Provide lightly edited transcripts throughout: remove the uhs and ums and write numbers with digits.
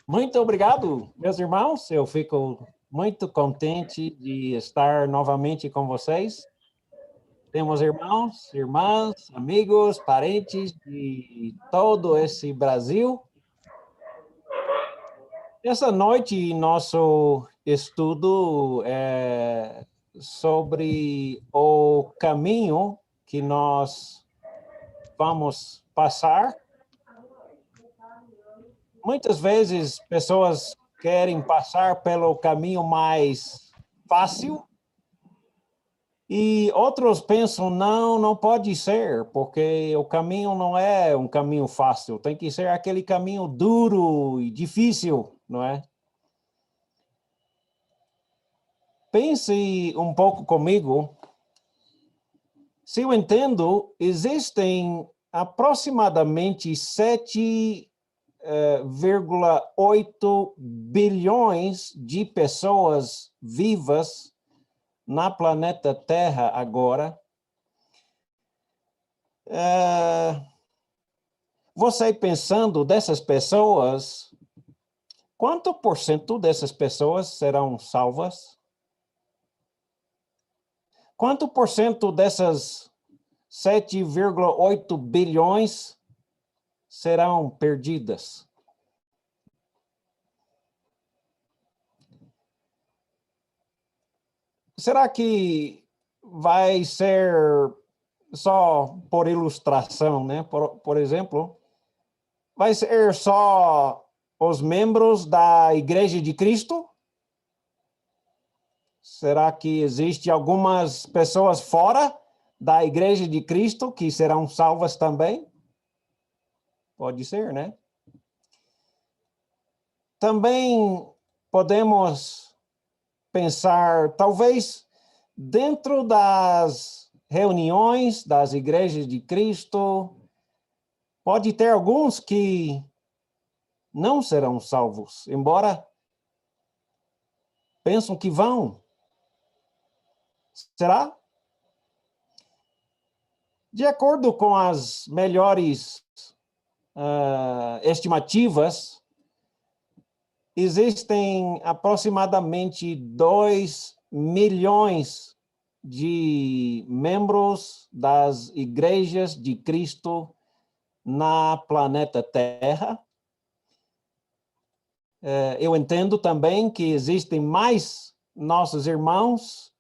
Muito obrigado, meus irmãos. Eu fico muito contente de estar novamente com vocês. Temos irmãos, irmãs, amigos, parentes de todo esse Brasil. Essa noite, nosso estudo é sobre o caminho que nós vamos passar. Muitas vezes, pessoas querem passar pelo caminho mais fácil e outros pensam, não pode ser, porque o caminho não é um caminho fácil, tem que ser aquele caminho duro e difícil, não é? Pense um pouco comigo. Se eu entendo, existem aproximadamente 7,8 bilhões de pessoas vivas na planeta Terra agora. Você pensando dessas pessoas, quanto por cento dessas pessoas serão salvas? Quanto por cento dessas 7,8 bilhões serão perdidas? Será que vai ser só por ilustração, né? Por exemplo, vai ser só os membros da Igreja de Cristo? Será que existe algumas pessoas fora da Igreja de Cristo que serão salvas também? Pode ser, né? Também podemos pensar, talvez, dentro das reuniões das igrejas de Cristo, pode ter alguns que não serão salvos, embora pensam que vão. Será? De acordo com as melhores estimativas, existem aproximadamente 2 milhões de membros das igrejas de Cristo na planeta Terra. Eu entendo também que existem mais nossos irmãos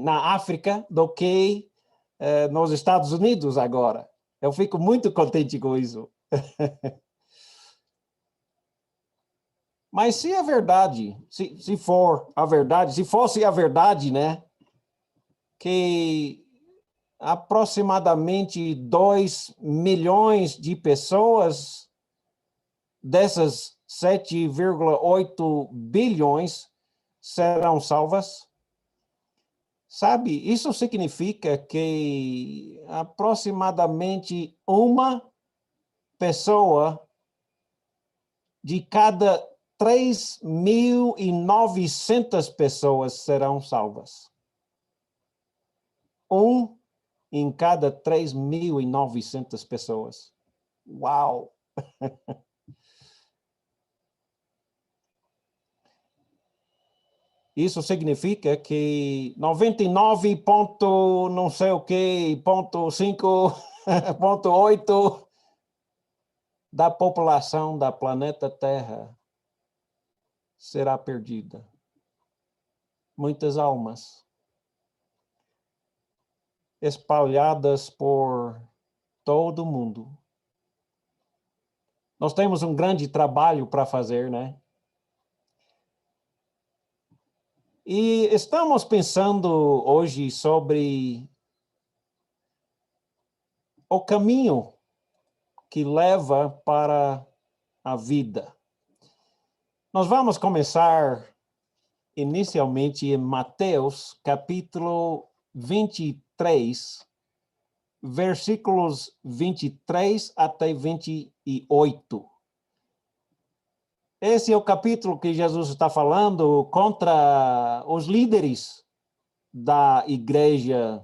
na África do que nos Estados Unidos agora. Eu fico muito contente com isso. Mas se é verdade, se for a verdade, se fosse a verdade, né, que aproximadamente 2 milhões de pessoas dessas 7,8 bilhões serão salvas, sabe, isso significa que aproximadamente uma pessoa de cada 3.900 pessoas serão salvas. Um em cada 3.900 pessoas. Uau! Isso significa que 99 ponto não sei o que, ponto 5, ponto 8 da população da planeta Terra será perdida. Muitas almas espalhadas por todo o mundo. Nós temos um grande trabalho para fazer, né? E estamos pensando hoje sobre o caminho que leva para a vida. Nós vamos começar inicialmente em Mateus, capítulo 23, versículos 23 até 28. Esse é o capítulo que Jesus está falando contra os líderes da igreja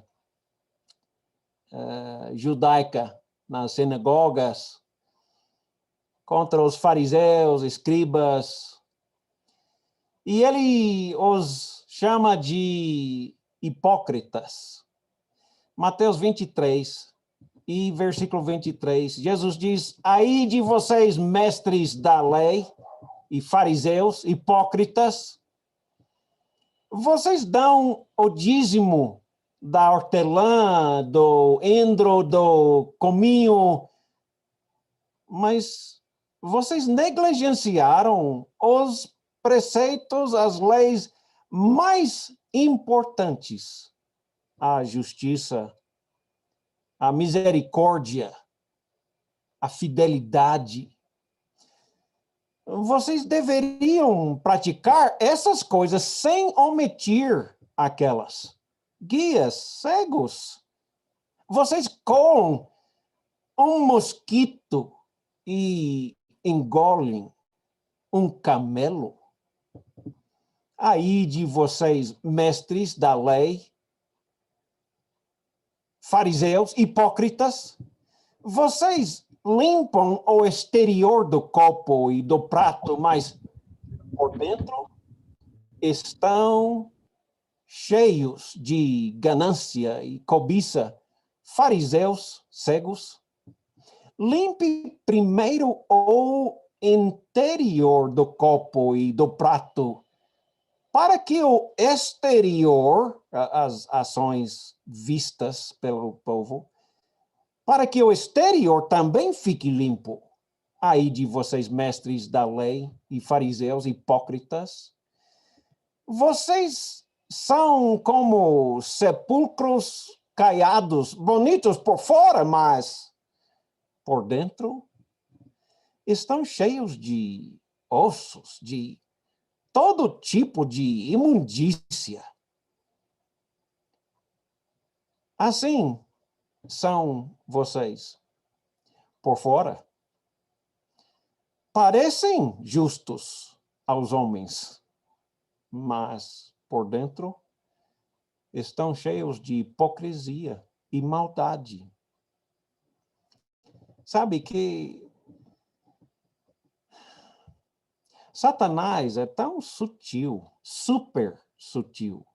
judaica, nas sinagogas. contra os fariseus, escribas, e ele os chama de hipócritas. Mateus 23 e versículo 23, Jesus diz: "Ai de vocês, mestres da lei e fariseus, hipócritas, vocês dão o dízimo da hortelã, do endro, do cominho, mas vocês negligenciaram os preceitos, as leis mais importantes: a justiça, a misericórdia, a fidelidade. Vocês deveriam praticar essas coisas sem omitir aquelas. Guias cegos, vocês colam um mosquito e engolem um camelo. Aí de vocês, mestres da lei, fariseus, hipócritas, vocês limpam o exterior do copo e do prato, mas por dentro estão cheios de ganância e cobiça. Fariseus cegos, limpe primeiro o interior do copo e do prato, para que o exterior, as ações vistas pelo povo, para que o exterior também fique limpo. Aí de vocês, mestres da lei e fariseus hipócritas, vocês são como sepulcros caiados, bonitos por fora, mas por dentro estão cheios de ossos, de todo tipo de imundícia. Assim são vocês por fora. Parecem justos aos homens, mas por dentro estão cheios de hipocrisia e maldade. Sabe que Satanás é tão sutil, super sutil,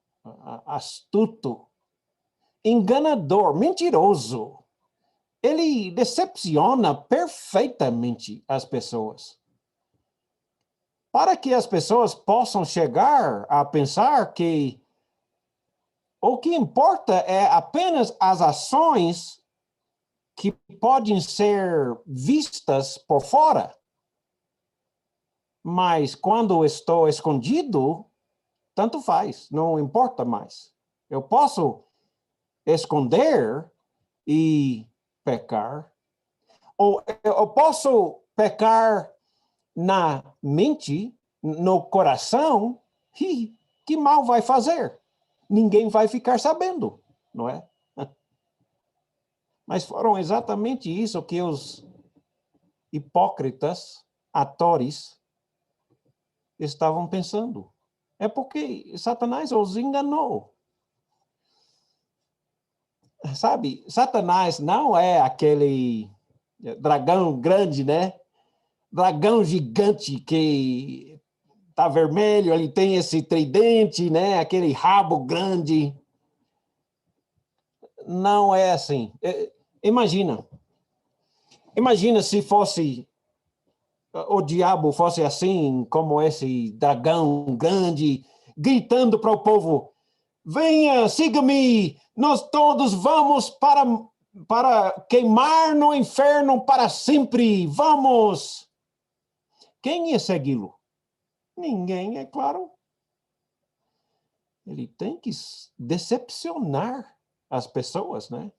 astuto, enganador, mentiroso. Ele decepciona perfeitamente as pessoas. Para que as pessoas possam chegar a pensar que o que importa é apenas as ações que podem ser vistas por fora. Mas quando estou escondido, tanto faz, não importa mais. Eu posso esconder e pecar, ou eu posso pecar na mente, no coração, e que mal vai fazer? Ninguém vai ficar sabendo, não é? Mas foram exatamente isso que os hipócritas, atores, estavam pensando. É porque Satanás os enganou. Sabe, Satanás não é aquele dragão grande, né? Dragão gigante que tá vermelho, ele tem esse tridente, né? Aquele rabo grande. Não é assim. Imagina se fosse o diabo fosse assim, como esse dragão grande, gritando para o povo: venha, siga-me, nós todos vamos para queimar no inferno para sempre, vamos! Quem ia segui-lo? Ninguém, é claro. Ele tem que decepcionar as pessoas, né?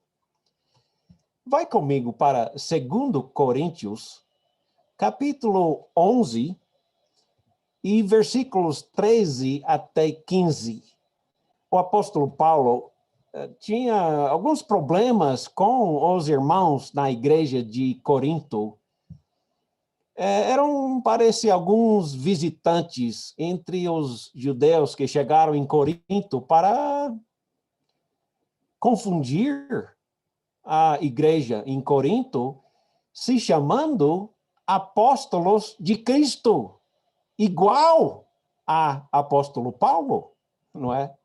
Vai comigo para 2 Coríntios, capítulo 11, e versículos 13 até 15. O apóstolo Paulo tinha alguns problemas com os irmãos na igreja de Corinto. Parece, alguns visitantes entre os judeus que chegaram em Corinto para confundir a igreja em Corinto, se chamando apóstolos de Cristo, igual a apóstolo Paulo, não é?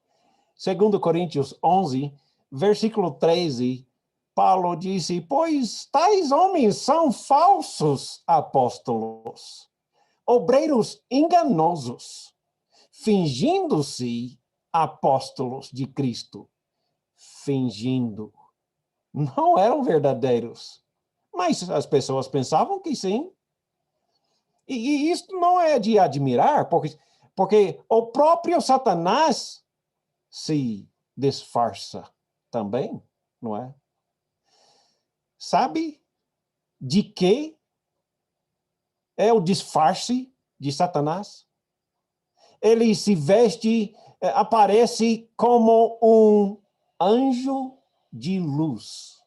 2 Coríntios 11, versículo 13, Paulo disse: pois tais homens são falsos apóstolos, obreiros enganosos, fingindo-se apóstolos de Cristo. Fingindo. Não eram verdadeiros. Mas as pessoas pensavam que sim. E isso não é de admirar, porque o próprio Satanás se disfarça também, não é? Sabe de que é o disfarce de Satanás? Ele se veste, aparece como um anjo de luz.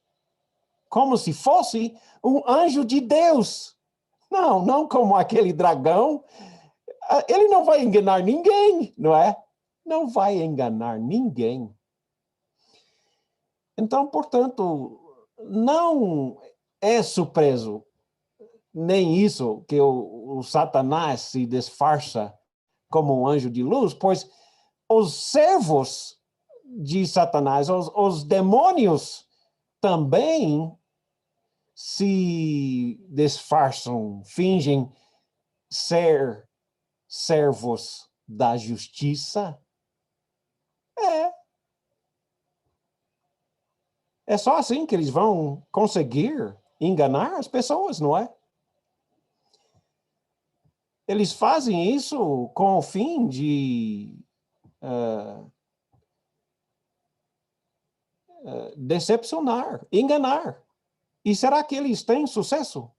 Como se fosse um anjo de Deus. Não como aquele dragão. Ele não vai enganar ninguém, não é? Não vai enganar ninguém. Então, portanto, não é surpreso nem isso que o Satanás se disfarça como um anjo de luz, pois os servos de Satanás, os demônios, também se disfarçam, fingem ser servos da justiça. É só assim que eles vão conseguir enganar as pessoas, não é? Eles fazem isso com o fim de decepcionar, enganar. E será que eles têm sucesso?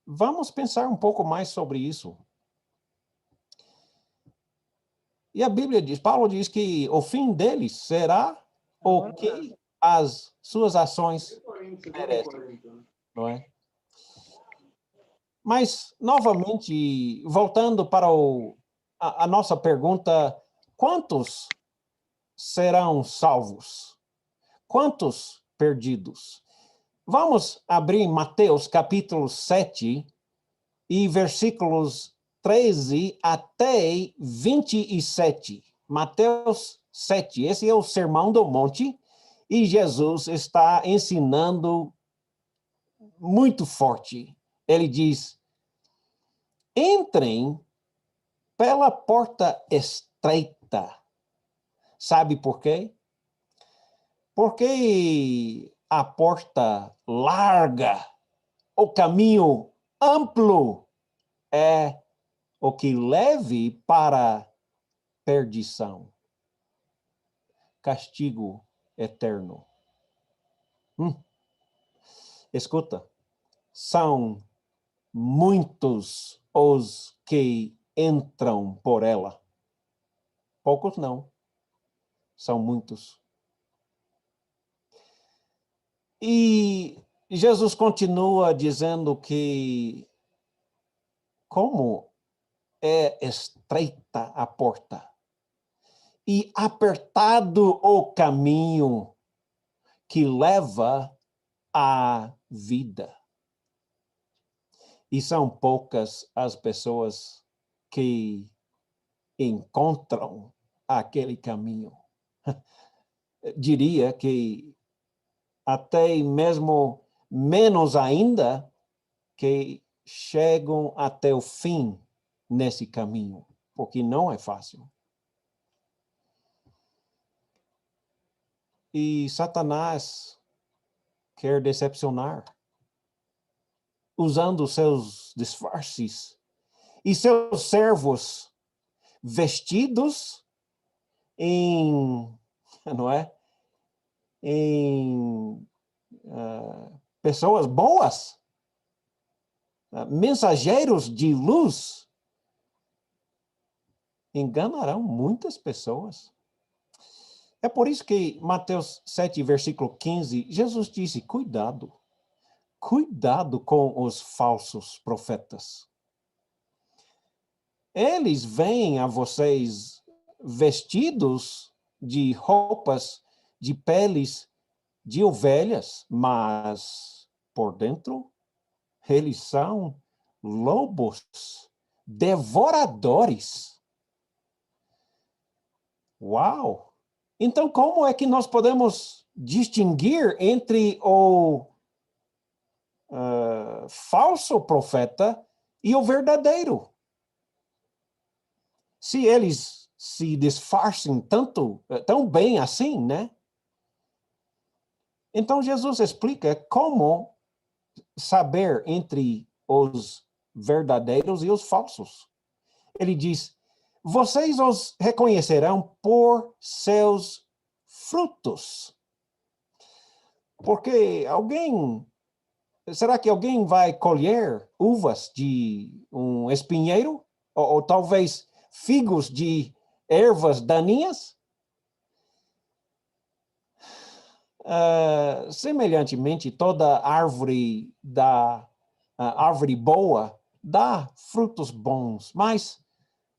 Vamos pensar um pouco mais sobre isso. E a Bíblia diz, Paulo diz que o fim deles será o que as suas ações merecem, não é? Mas, novamente, voltando para a nossa pergunta, quantos serão salvos? Quantos perdidos? Vamos abrir Mateus capítulo 7 e versículos 13 até 27. Mateus 7, esse é o Sermão do Monte, e Jesus está ensinando muito forte. Ele diz: entrem pela porta estreita. Sabe por quê? Porque a porta larga, o caminho amplo é o que leve para perdição, castigo eterno. Escuta, são muitos os que entram por ela. Poucos não, são muitos. E Jesus continua dizendo que como é estreita a porta e apertado o caminho que leva à vida. E são poucas as pessoas que encontram aquele caminho. Diria que até mesmo menos ainda que chegam até o fim nesse caminho, porque não é fácil. E Satanás quer decepcionar, usando seus disfarces e seus servos vestidos em, não é? Em pessoas boas, mensageiros de luz, enganarão muitas pessoas. É por isso que Mateus 7, versículo 15, Jesus disse, cuidado com os falsos profetas. Eles vêm a vocês vestidos de roupas de peles de ovelhas, mas por dentro, eles são lobos, devoradores. Uau! Então, como é que nós podemos distinguir entre o falso profeta e o verdadeiro? Se eles se disfarçam tão bem assim, né? Então, Jesus explica como saber entre os verdadeiros e os falsos. Ele diz, vocês os reconhecerão por seus frutos. Porque será que alguém vai colher uvas de um espinheiro? Ou talvez figos de ervas daninhas? Semelhantemente, toda árvore árvore boa dá frutos bons, mas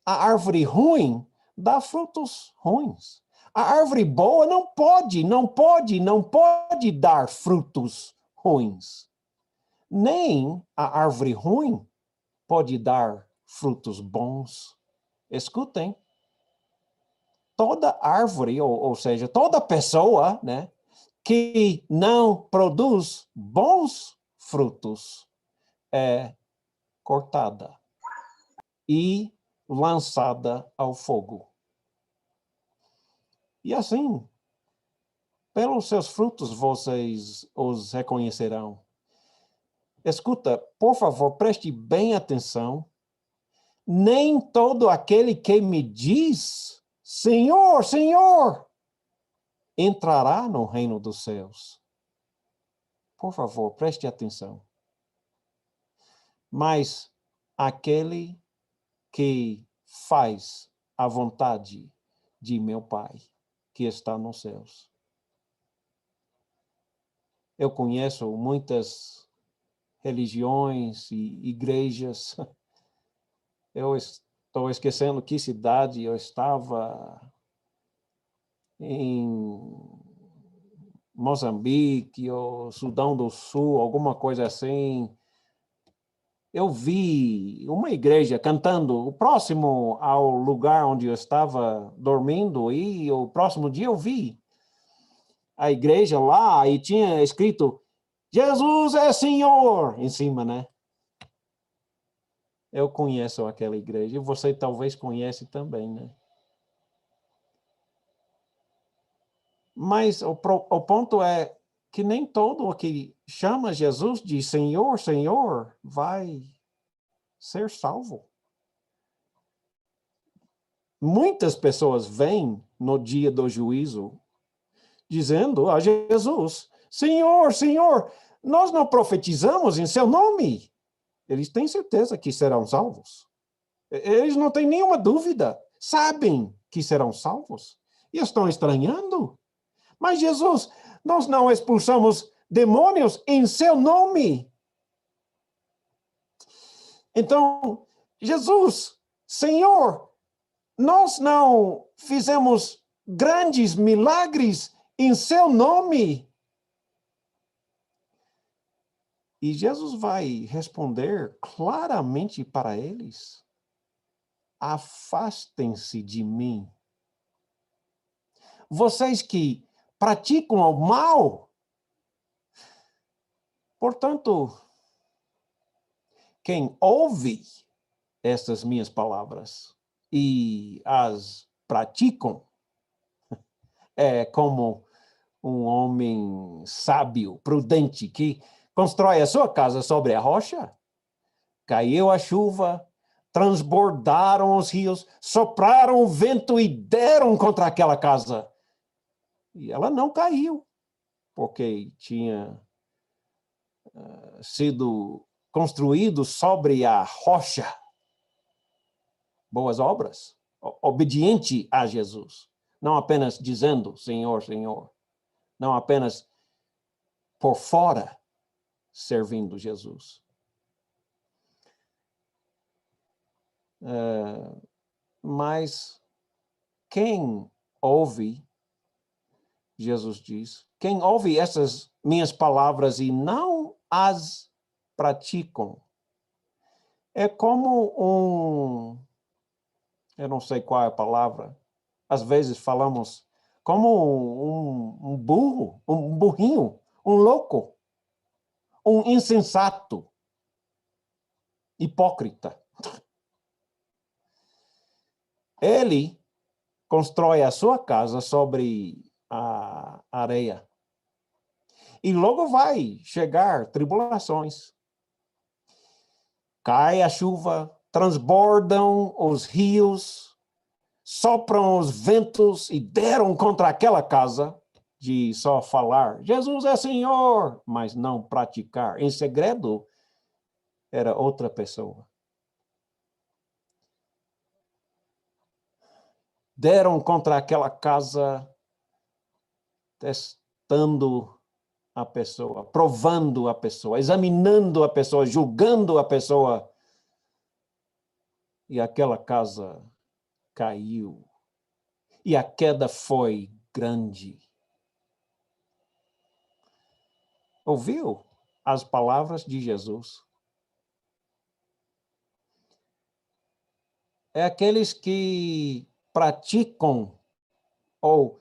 a árvore ruim dá frutos ruins. A árvore boa não pode dar frutos ruins. Nem a árvore ruim pode dar frutos bons. Escutem. Toda árvore, ou seja, toda pessoa, né, que não produz bons frutos é cortada e lançada ao fogo. E assim, pelos seus frutos vocês os reconhecerão. Escuta, por favor, preste bem atenção. Nem todo aquele que me diz, Senhor, Senhor, entrará no reino dos céus. Por favor, preste atenção. Mas aquele que faz a vontade de meu Pai, que está nos céus. Eu conheço muitas religiões e igrejas. Eu estou esquecendo que cidade eu estava, em Moçambique ou Sudão do Sul, alguma coisa assim. Eu vi uma igreja cantando, próximo ao lugar onde eu estava dormindo, e o próximo dia eu vi a igreja lá e tinha escrito Jesus é Senhor em cima, né? Eu conheço aquela igreja e você talvez conhece também, né? Mas o ponto é que nem todo o que chama Jesus de Senhor, Senhor, vai ser salvo. Muitas pessoas vêm no dia do juízo dizendo a Jesus, Senhor, Senhor, nós não profetizamos em seu nome. Eles têm certeza que serão salvos. Eles não têm nenhuma dúvida. Sabem que serão salvos. E estão estranhando. Mas Jesus, nós não expulsamos demônios em seu nome. Então, Jesus, Senhor, nós não fizemos grandes milagres em seu nome. E Jesus vai responder claramente para eles: afastem-se de mim. Vocês que praticam o mal. Portanto, quem ouve estas minhas palavras e as praticam é como um homem sábio, prudente, que constrói a sua casa sobre a rocha. Caiu a chuva, transbordaram os rios, sopraram o vento e deram contra aquela casa. E ela não caiu, porque tinha sido construído sobre a rocha. Boas obras, obediente a Jesus. Não apenas dizendo, Senhor, Senhor. Não apenas por fora servindo Jesus. Mas quem ouve, Jesus diz, quem ouve essas minhas palavras e não as praticam. É como eu não sei qual é a palavra, às vezes falamos como um burro, um burrinho, um louco, um insensato, hipócrita. Ele constrói a sua casa sobre a areia. E logo vai chegar tribulações. Cai a chuva, transbordam os rios, sopram os ventos e deram contra aquela casa, de só falar, Jesus é Senhor, mas não praticar. Em segredo, era outra pessoa. Deram contra aquela casa, testando a pessoa, provando a pessoa, examinando a pessoa, julgando a pessoa. E aquela casa caiu. E a queda foi grande. Ouviu as palavras de Jesus? É aqueles que praticam, ou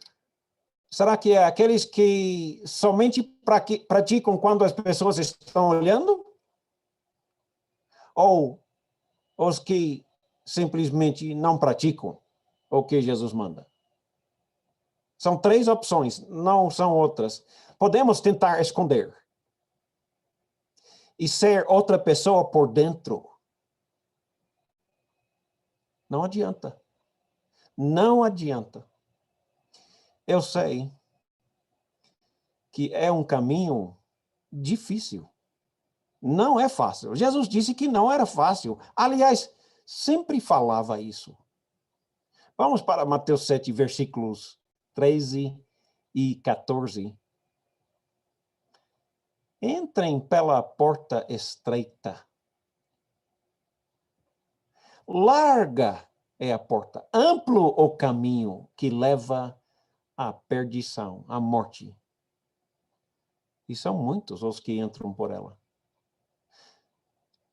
será que é aqueles que somente praticam quando as pessoas estão olhando? Ou os que simplesmente não praticam o que Jesus manda? São três opções, não são outras. Podemos tentar esconder e ser outra pessoa por dentro. Não adianta. Não adianta. Eu sei que é um caminho difícil. Não é fácil. Jesus disse que não era fácil. Aliás, sempre falava isso. Vamos para Mateus 7, versículos 13 e 14. Entrem pela porta estreita. Larga é a porta, amplo o caminho que leva à perdição, à morte. E são muitos os que entram por ela.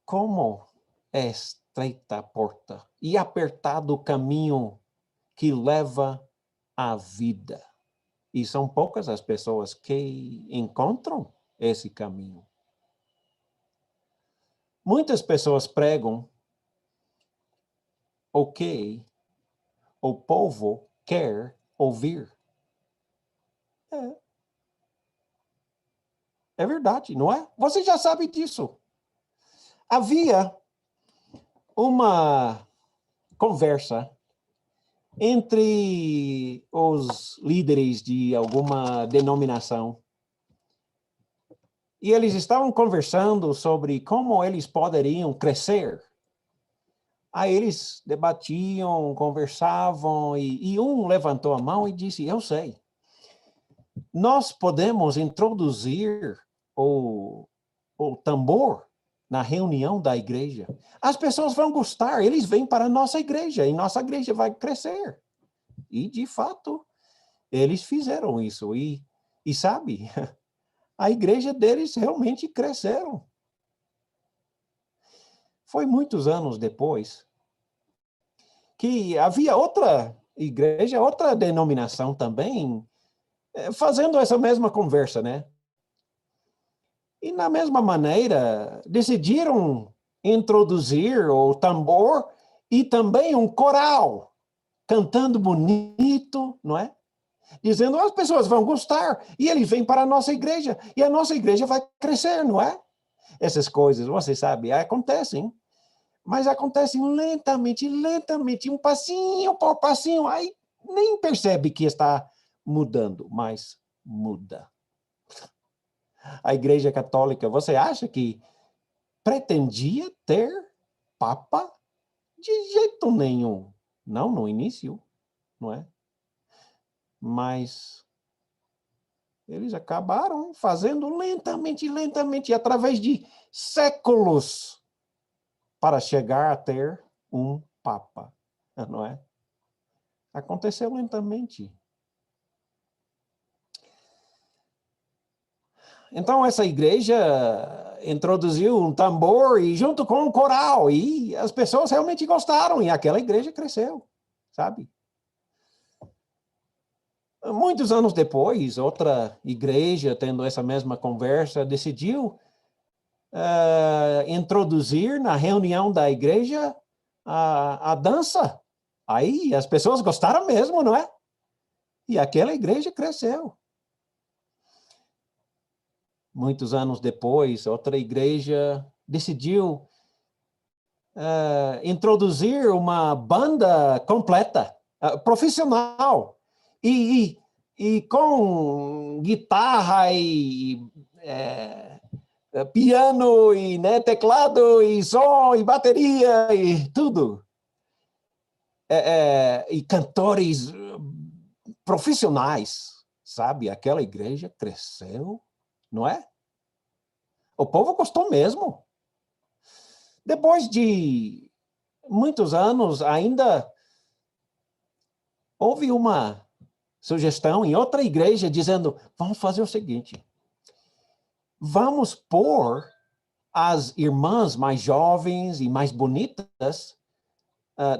Como é estreita a porta e apertado o caminho que leva à vida. E são poucas as pessoas que encontram esse caminho. Muitas pessoas pregam o que o povo quer ouvir. É verdade, não é? Você já sabe disso. Havia uma conversa entre os líderes de alguma denominação. E eles estavam conversando sobre como eles poderiam crescer. Aí eles debatiam, conversavam, e um levantou a mão e disse, eu sei. Nós podemos introduzir o tambor na reunião da igreja. As pessoas vão gostar, eles vêm para a nossa igreja, e nossa igreja vai crescer. E, de fato, eles fizeram isso. E sabe, a igreja deles realmente cresceram. Foi muitos anos depois que havia outra igreja, outra denominação também, fazendo essa mesma conversa, né? E, na mesma maneira, decidiram introduzir o tambor e também um coral, cantando bonito, não é? Dizendo, as pessoas vão gostar, e eles vêm para a nossa igreja, e a nossa igreja vai crescer, não é? Essas coisas, você sabe, acontecem, mas acontecem lentamente, lentamente, um passinho por passinho, aí nem percebe que está mudando, mas muda. A Igreja Católica, você acha que pretendia ter Papa? De jeito nenhum. Não no início, não é? Mas eles acabaram fazendo lentamente, lentamente, através de séculos, para chegar a ter um Papa, não é? Aconteceu lentamente. Então, essa igreja, introduziu um tambor e junto com um coral, e as pessoas realmente gostaram, e aquela igreja cresceu, sabe? Muitos anos depois, outra igreja, tendo essa mesma conversa, decidiu introduzir na reunião da igreja a dança. Aí as pessoas gostaram mesmo, não é? E aquela igreja cresceu. Muitos anos depois, outra igreja decidiu introduzir uma banda completa, profissional, e com guitarra e piano, e né, teclado, e som, e bateria, e tudo. E cantores profissionais, sabe? Aquela igreja cresceu, não é? O povo gostou mesmo. Depois de muitos anos, ainda houve uma sugestão em outra igreja dizendo, vamos fazer o seguinte, vamos pôr as irmãs mais jovens e mais bonitas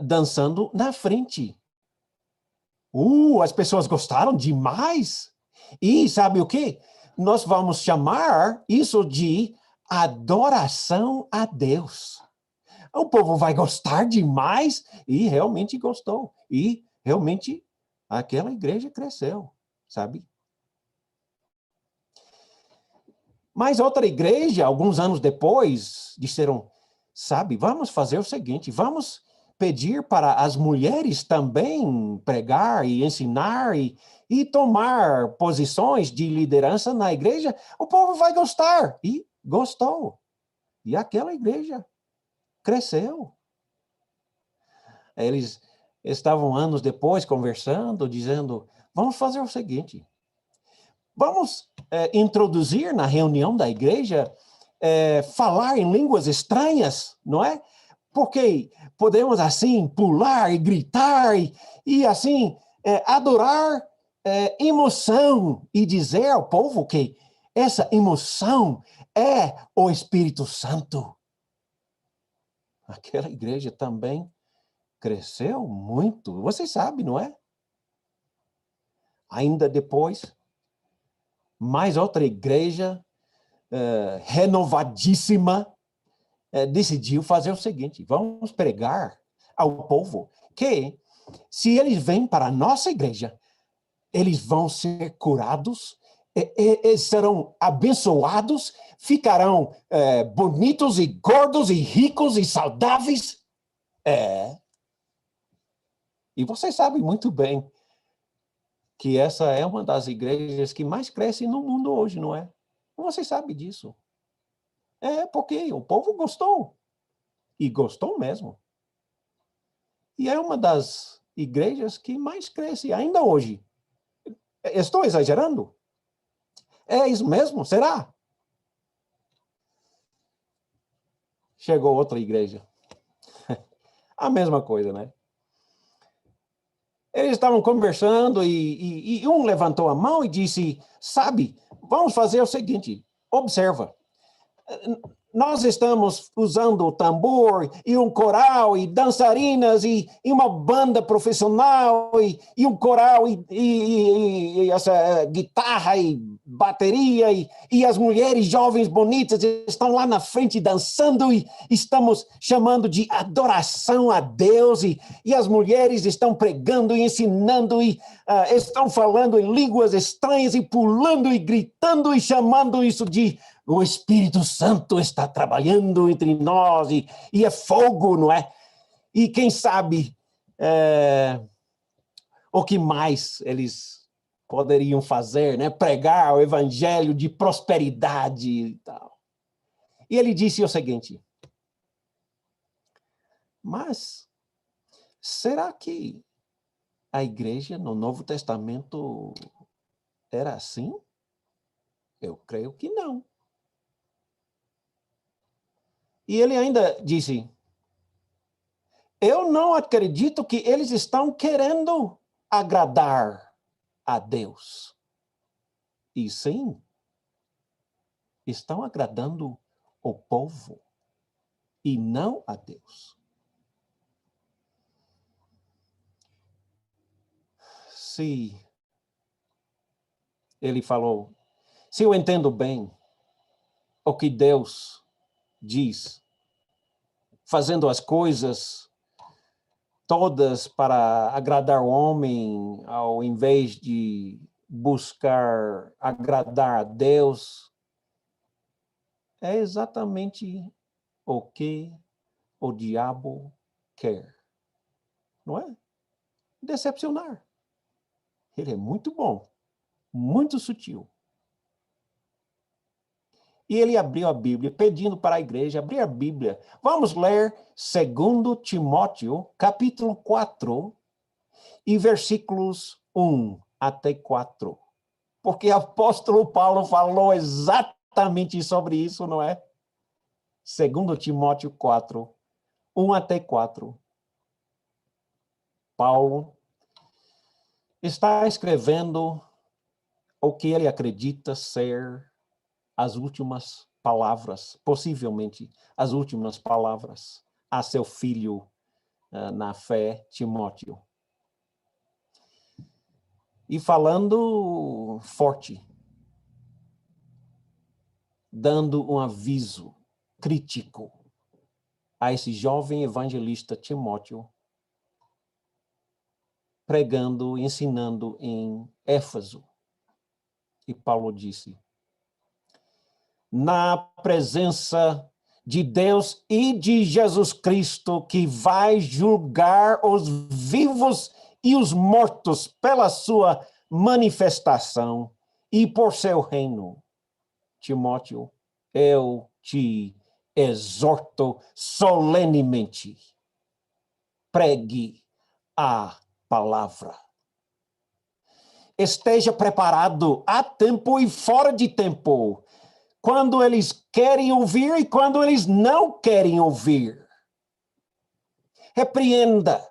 dançando na frente. As pessoas gostaram demais. E sabe o quê? Nós vamos chamar isso de adoração a Deus. O povo vai gostar demais, e realmente gostou. E realmente aquela igreja cresceu, sabe? Mas outra igreja, alguns anos depois, disseram, sabe, vamos fazer o seguinte, vamos pedir para as mulheres também pregar e ensinar e tomar posições de liderança na igreja, o povo vai gostar. E gostou. E aquela igreja cresceu. Eles estavam anos depois conversando, dizendo, vamos fazer o seguinte, vamos introduzir na reunião da igreja falar em línguas estranhas, não é? Porque podemos assim pular e gritar e assim adorar emoção e dizer ao povo que essa emoção é o Espírito Santo. Aquela igreja também cresceu muito, você sabe, não é? Ainda depois, mais outra igreja renovadíssima decidiu fazer o seguinte, vamos pregar ao povo que se eles vêm para a nossa igreja, eles vão ser curados, eles serão abençoados, ficarão bonitos e gordos e ricos e saudáveis. E você sabe muito bem que essa é uma das igrejas que mais cresce no mundo hoje, não é? Você sabe disso. Porque o povo gostou. E gostou mesmo. E é uma das igrejas que mais cresce ainda hoje. Estou exagerando? É isso mesmo? Será? Chegou outra igreja. A mesma coisa, né? Eles estavam conversando e um levantou a mão e disse, sabe, vamos fazer o seguinte, observa, nós estamos usando o tambor e um coral e dançarinas e uma banda profissional e um coral e essa guitarra e bateria e as mulheres jovens bonitas estão lá na frente dançando e estamos chamando de adoração a Deus e as mulheres estão pregando e ensinando e estão falando em línguas estranhas e pulando e gritando e chamando isso de o Espírito Santo está trabalhando entre nós e é fogo, não é? E quem sabe o que mais eles poderiam fazer, né? Pregar o evangelho de prosperidade e tal. E ele disse o seguinte, mas será que a igreja no Novo Testamento era assim? Eu creio que não. E ele ainda disse, eu não acredito que eles estão querendo agradar a Deus. E sim, estão agradando o povo e não a Deus. Se ele falou, se eu entendo bem o que Deus diz, fazendo as coisas todas para agradar o homem, ao invés de buscar agradar a Deus, é exatamente o que o diabo quer, não é? Decepcionar. Ele é muito bom, muito sutil. E ele abriu a Bíblia, pedindo para a igreja abrir a Bíblia. Vamos ler 2 Timóteo, capítulo 4, e versículos 1 até 4. Porque o apóstolo Paulo falou exatamente sobre isso, não é? 2 Timóteo 4, 1 até 4. Paulo está escrevendo o que ele acredita ser as últimas palavras, possivelmente as últimas palavras a seu filho na fé, Timóteo. E falando forte, dando um aviso crítico a esse jovem evangelista Timóteo, pregando, ensinando em Éfeso. E Paulo disse, na presença de Deus e de Jesus Cristo, que vai julgar os vivos e os mortos pela sua manifestação e por seu reino. Timóteo, eu te exorto solenemente, pregue a palavra. Esteja preparado a tempo e fora de tempo, quando eles querem ouvir e quando eles não querem ouvir. Repreenda,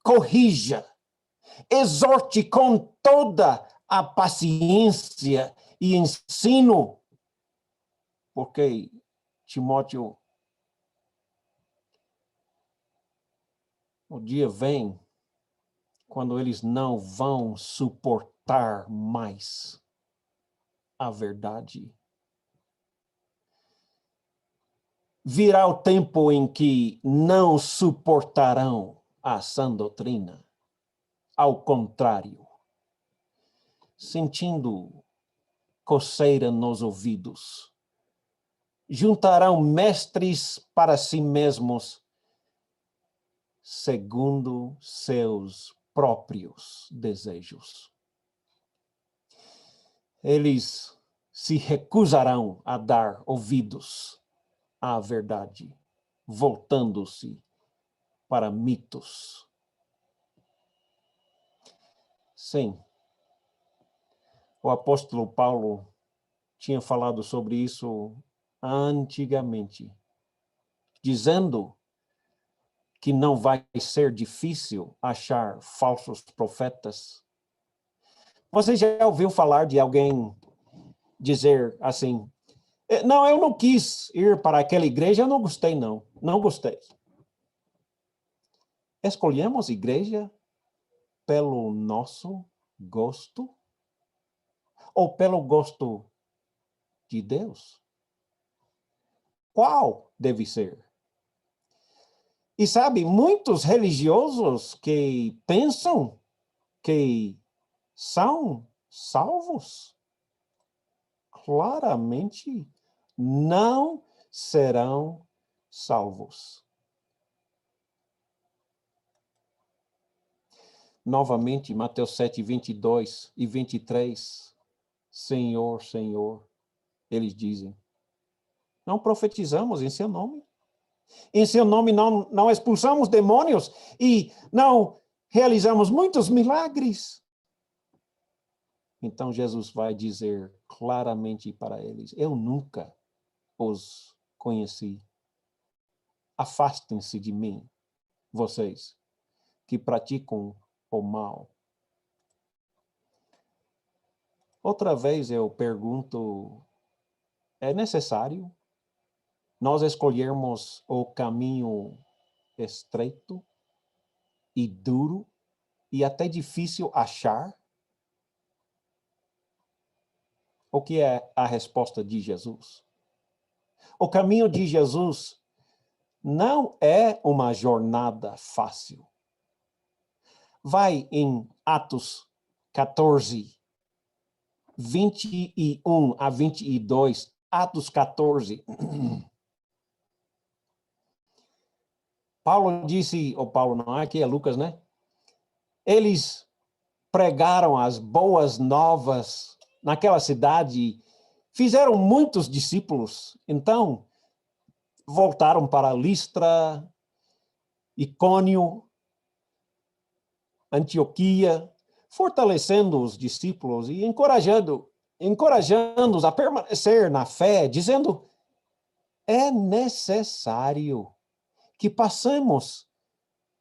corrija, exorte com toda a paciência e ensino, porque Timóteo, o dia vem quando eles não vão suportar mais a verdade. Virá o tempo em que não suportarão a sã doutrina. Ao contrário, sentindo coceira nos ouvidos, juntarão mestres para si mesmos, segundo seus próprios desejos. Eles se recusarão a dar ouvidos à verdade, voltando-se para mitos. Sim, o apóstolo Paulo tinha falado sobre isso antigamente, dizendo que não vai ser difícil achar falsos profetas. Você já ouviu falar de alguém dizer assim, não, eu não quis ir para aquela igreja, eu não gostei não, não gostei. Escolhemos igreja pelo nosso gosto ou pelo gosto de Deus? Qual deve ser? E sabe, muitos religiosos que pensam que são salvos, claramente não serão salvos. Novamente, Mateus 7, 22 e 23. Senhor, Senhor, eles dizem, não profetizamos em seu nome? Em seu nome não expulsamos demônios e não realizamos muitos milagres? Então Jesus vai dizer claramente para eles, eu nunca os conheci. Afastem-se de mim, vocês que praticam o mal. Outra vez eu pergunto, é necessário nós escolhermos o caminho estreito e duro e até difícil achar? O que é a resposta de Jesus? O caminho de Jesus não é uma jornada fácil. Vai em Atos 14, 21 a 22, Atos 14. Paulo disse, ou Paulo não, aqui é Lucas, né? Eles pregaram as boas novas naquela cidade, fizeram muitos discípulos. Então, voltaram para Listra, Icônio, Antioquia, fortalecendo os discípulos e encorajando-os a permanecer na fé, dizendo: é necessário que passemos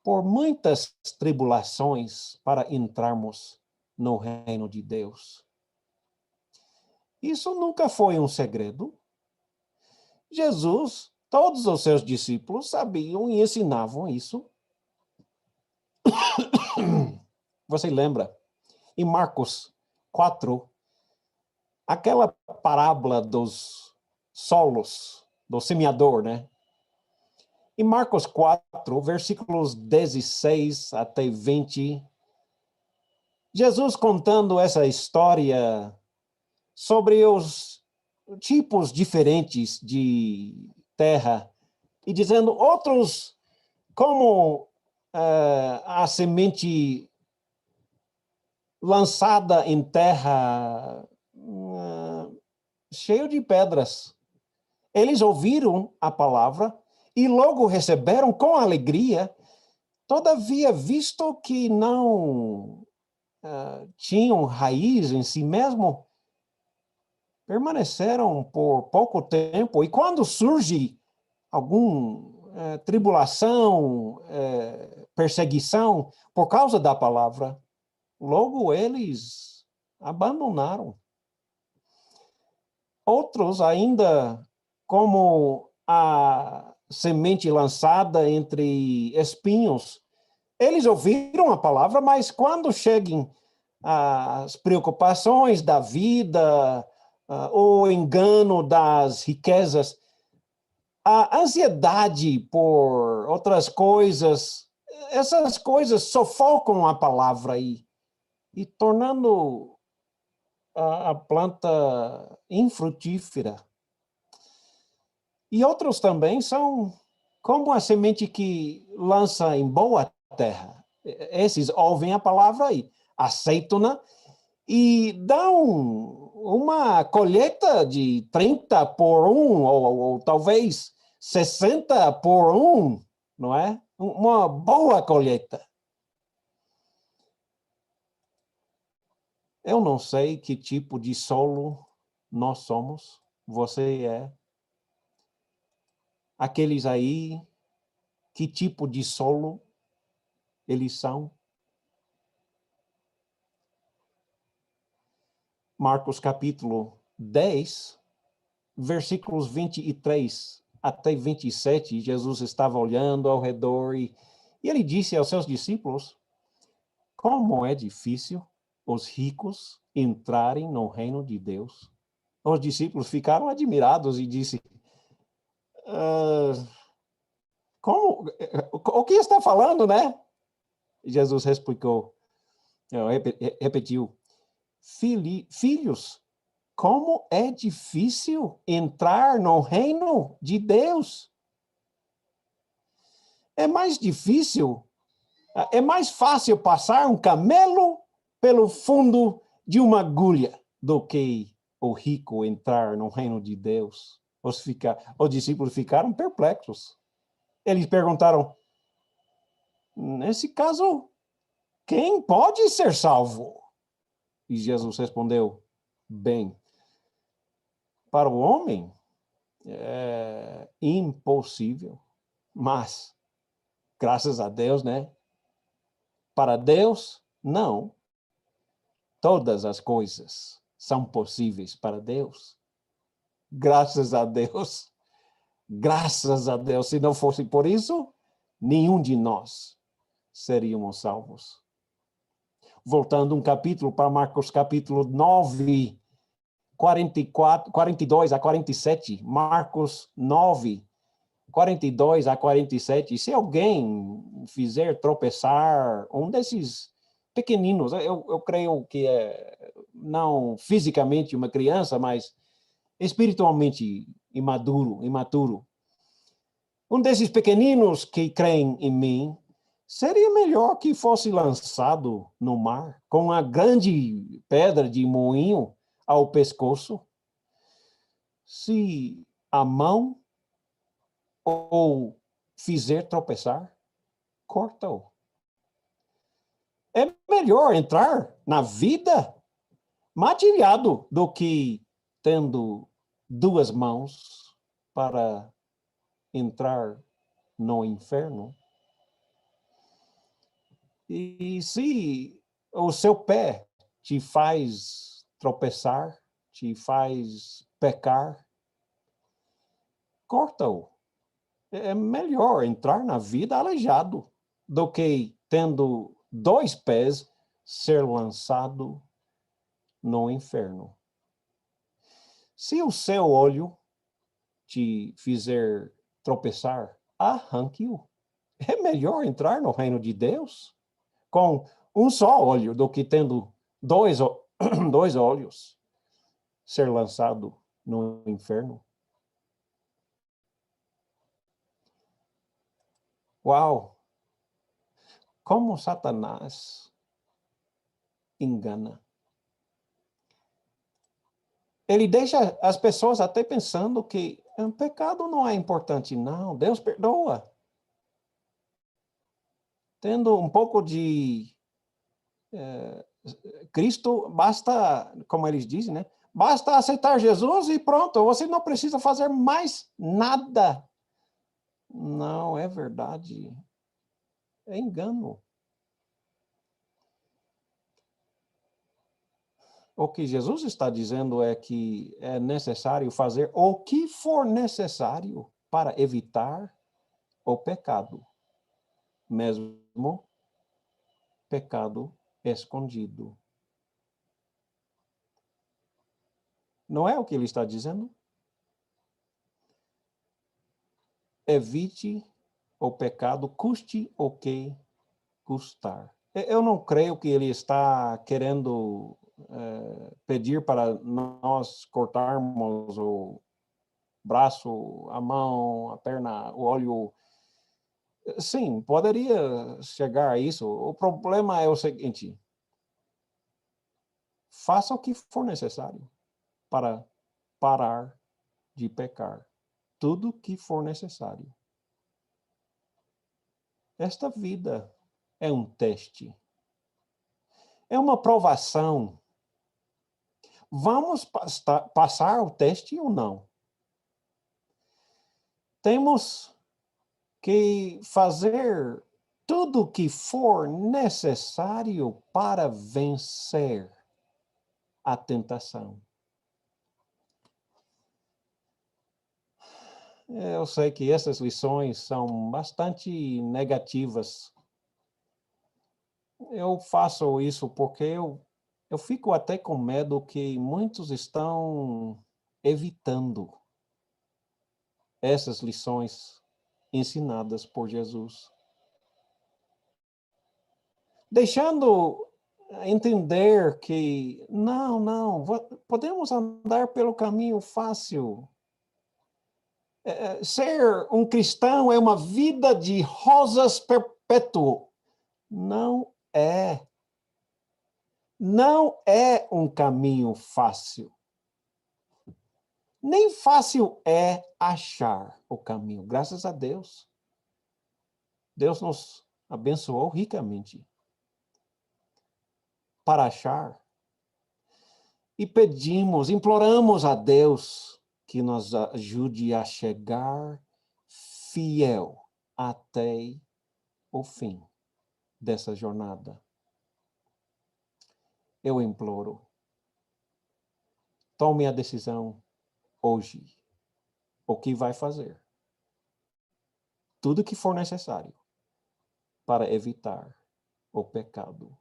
por muitas tribulações para entrarmos no reino de Deus. Isso nunca foi um segredo. Jesus, todos os seus discípulos sabiam e ensinavam isso. Você lembra? Em Marcos 4, aquela parábola dos solos, do semeador, né? Em Marcos 4, versículos 16 até 20, Jesus contando essa história sobre os tipos diferentes de terra e dizendo outros como a semente lançada em terra cheio de pedras. Eles ouviram a palavra e logo receberam com alegria, todavia, visto que não tinham raiz em si mesmo, permaneceram por pouco tempo. E quando surge alguma tribulação, perseguição por causa da palavra, logo eles abandonaram. Outros ainda, como a semente lançada entre espinhos, eles ouviram a palavra, mas quando chegam as preocupações da vida, o engano das riquezas, a ansiedade por outras coisas, essas coisas sufocam a palavra e tornando a planta infrutífera. E outros também são como a semente que lança em boa terra. Esses ouvem a palavra e aceitam-na e dão uma colheita de 30 por 1, ou talvez 60 por 1, não é? Uma boa colheita. Eu não sei que tipo de solo nós somos, você é. Aqueles aí, que tipo de solo eles são? Marcos capítulo 10, versículos 23 até 27, Jesus estava olhando ao redor e ele disse aos seus discípulos: como é difícil os ricos entrarem no reino de Deus. Os discípulos ficaram admirados e disse: como? O que está falando, né? Jesus repetiu: filhos, como é difícil entrar no reino de Deus. É mais difícil, é mais fácil passar um camelo pelo fundo de uma agulha do que o rico entrar no reino de Deus. Os discípulos ficaram perplexos. Eles perguntaram: nesse caso, quem pode ser salvo? E Jesus respondeu: bem, para o homem é impossível, mas, graças a Deus, né? Para Deus, não. Todas as coisas são possíveis para Deus. Graças a Deus. Graças a Deus, se não fosse por isso, nenhum de nós seríamos salvos. Voltando um capítulo para Marcos capítulo 9, 42 a 47, Marcos 9, 42 a 47, se alguém fizer tropeçar um desses pequeninos, eu creio que é não fisicamente uma criança, mas espiritualmente imaturo. Um desses pequeninos que creem em mim, seria melhor que fosse lançado no mar com uma grande pedra de moinho ao pescoço. Se a mão ou fizer tropeçar, corta-o. É melhor entrar na vida martilhado do que tendo duas mãos para entrar no inferno. E se o seu pé te faz tropeçar, te faz pecar, corta-o. É melhor entrar na vida aleijado do que tendo dois pés ser lançado no inferno. Se o seu olho te fizer tropeçar, arranque-o. É melhor entrar no reino de Deus com um só olho do que tendo dois olhos ser lançado no inferno. Uau! Como Satanás engana. Ele deixa as pessoas até pensando que o pecado não é importante, não. Deus perdoa. Tendo um pouco de Cristo, basta, como eles dizem, né? Basta aceitar Jesus e pronto, você não precisa fazer mais nada. Não é verdade. É engano. O que Jesus está dizendo é que é necessário fazer o que for necessário para evitar o pecado, mesmo pecado escondido. Não é o que ele está dizendo? Evite o pecado, custe o que custar. Eu não creio que ele está querendo pedir para nós cortarmos o braço, a mão, a perna, o olho. Sim, poderia chegar a isso. O problema é o seguinte: faça o que for necessário para parar de pecar. Tudo que for necessário. Esta vida é um teste. É uma provação. Vamos passar o teste ou não? Temos que fazer tudo o que for necessário para vencer a tentação. Eu sei que essas lições são bastante negativas. Eu faço isso porque eu fico até com medo que muitos estão evitando essas lições ensinadas por Jesus. Deixando entender que, não, podemos andar pelo caminho fácil. Ser um cristão é uma vida de rosas perpétuo. Não é. Não é um caminho fácil. Nem fácil é achar o caminho. Graças a Deus. Deus nos abençoou ricamente para achar. E pedimos, imploramos a Deus que nos ajude a chegar fiel até o fim dessa jornada. Eu imploro. Tome a decisão hoje. O que vai fazer? tudo que for necessário para evitar o pecado.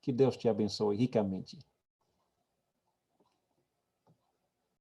Que Deus te abençoe ricamente.